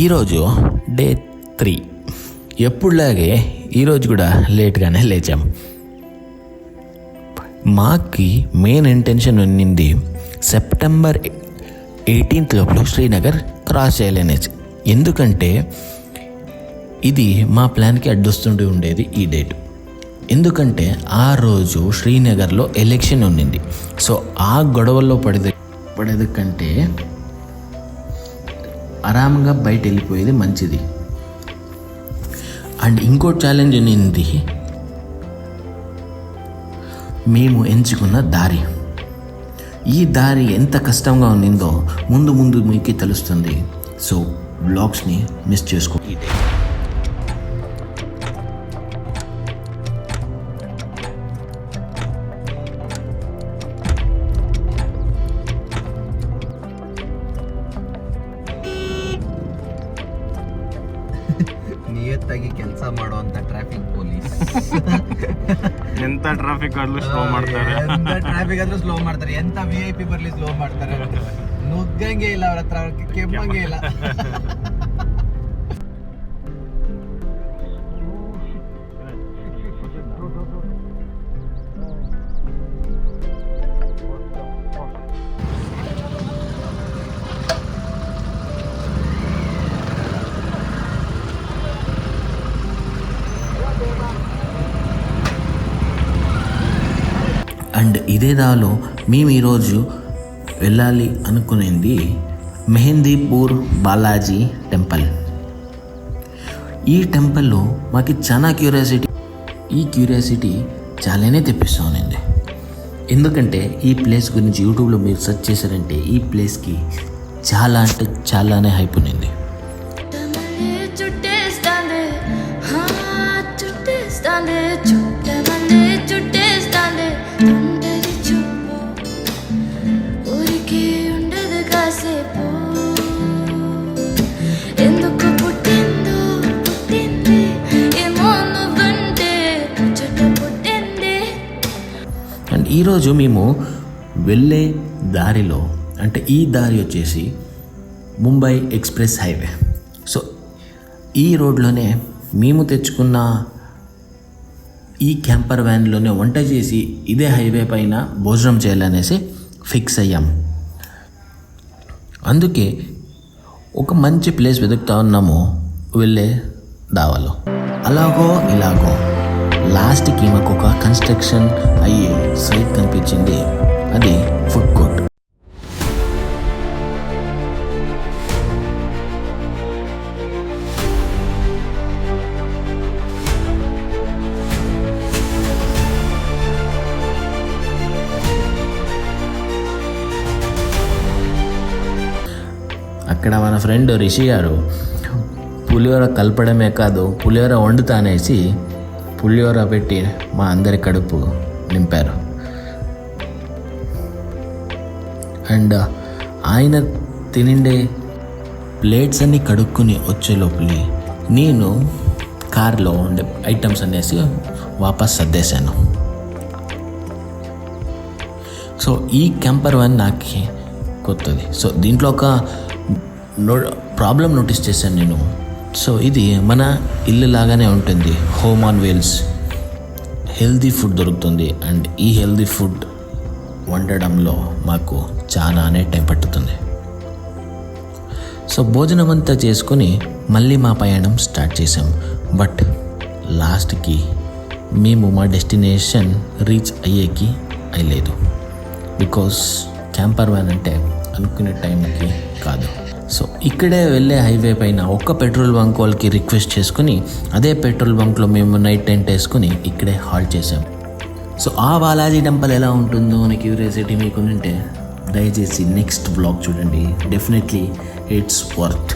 ఈరోజు డే 3. ఎప్పుడులాగే ఈరోజు కూడా లేట్గానే లేచాం. మాకి మెయిన్ ఇంటెన్షన్ ఉన్నింది సెప్టెంబర్ 18th లోపల శ్రీనగర్ క్రాస్ చేయాలనేసి. ఎందుకంటే ఇది మా ప్లాన్కి అడ్డొస్తుండి ఉండేది ఈ డేట్. ఎందుకంటే ఆ రోజు శ్రీనగర్లో ఎలక్షన్ ఉన్నింది. సో ఆ గొడవల్లో పడేది కంటే ఆరాంగా బయట వెళ్ళిపోయేది మంచిది. అండ్ ఇంకో ఛాలెంజ్ ఉన్నింది, మేము ఎంచుకున్న దారి. ఈ దారి ఎంత కష్టంగా ఉన్నిందో ముందు మీకు తెలుస్తుంది. సో బ్లాగ్స్ని మిస్ చేసుకో. ನಿಯತ್ತಾಗಿ ಕೆಲಸ ಮಾಡುವಂತ ಟ್ರಾಫಿಕ್ ಪೊಲೀಸ್. ಎಂತ ಟ್ರಾಫಿಕ್ ಆದ್ರೂ ಸ್ಲೋ ಮಾಡ್ತಾರೆ, ಎಂತ VIP ಬರ್ಲಿ ಸ್ಲೋ ಮಾಡ್ತಾರೆ. ನುಗ್ಗಂಗೆ ಇಲ್ಲ ಅವ್ರ ಹತ್ರ, ಕೆಮ್ಮಂಗೆ ಇಲ್ಲ. అండ్ ఇదే దాలో మేము ఈరోజు వెళ్ళాలి అనుకునేది మెహందీపూర్ బాలాజీ టెంపుల్. ఈ టెంపుల్లో మాకు చాలా క్యూరియాసిటీ చాలానే తెప్పిస్తూ ఉన్నింది. ఎందుకంటే ఈ ప్లేస్ గురించి యూట్యూబ్లో మీరు సెర్చ్ చేశారంటే ఈ ప్లేస్కి చాలా అంటే చాలానే హైప్ ఉన్నింది. అండ్ ఈరోజు మేము వెళ్ళే దారిలో, అంటే ఈ దారి వచ్చేసి ముంబై ఎక్స్ప్రెస్ హైవే. సో ఈ రోడ్లోనే మేము తెచ్చుకున్న ఈ క్యాంపర్ వ్యాన్లోనే వంట చేసి ఇదే హైవే పైన భోజనం చేయాలనేసి ఫిక్స్ అయ్యాం. అందుకే ఒక మంచి ప్లేస్ వెతుకుతా ఉన్నాము వెళ్ళే దావాలో. అలాగో ఇలాగో లాస్ట్కి మాకు ఒక కన్స్ట్రక్షన్ అయ్యే సైట్ కనిపించింది. అది ఫుడ్ కోర్ట్. అక్కడ మన ఫ్రెండ్ రిషి గారు పులిహోర కలపడమే కాదు పులిహోర వండుతా అనేసి పులిహోర పెట్టి మా అందరి కడుపు నింపారు. అండ్ ఆయన తినిండే ప్లేట్స్ అన్నీ కడుక్కుని వచ్చే లోపలి నేను కార్లో ఉండే ఐటమ్స్ అనేసి వాపస్ సర్దేశాను. సో ఈ క్యాంపర్ వన్ నాకు కొత్తది. సో దీంట్లో ఒక ప్రాబ్లం నోటీస్ చేశాను నేను. సో ఇది మన ఇల్లు లాగానే ఉంటుంది, home on wheels. Healthy food దొరుకుతుంది. అండ్ ఈ హెల్తీ ఫుడ్ వండడంలో మాకు చాలానే టైం పట్టుతుంది. సో భోజనం అంతా చేసుకొని మళ్ళీ మా ప్రయాణం స్టార్ట్ చేసాం. బట్ లాస్ట్కి మేము మా డెస్టినేషన్ రీచ్ అయ్యేకి అయ్యలేదు. బికాస్ క్యాంపర్ వ్యాన్ అంటే అనుకునే టైంకి కాదు. సో ఇక్కడే వెళ్ళే హైవే పైన ఒక్క పెట్రోల్ బంక్ వాళ్ళకి రిక్వెస్ట్ చేసుకుని అదే పెట్రోల్ బంక్లో మేము నైట్ టెంట్ వేసుకుని ఇక్కడే హాల్ట్ చేసాం. సో ఆ బాలాజీ టెంపుల్ ఎలా ఉంటుందో అని క్యూరియాసిటీ మీకు ఉంటే దయచేసి నెక్స్ట్ బ్లాగ్ చూడండి. Definitely it's worth.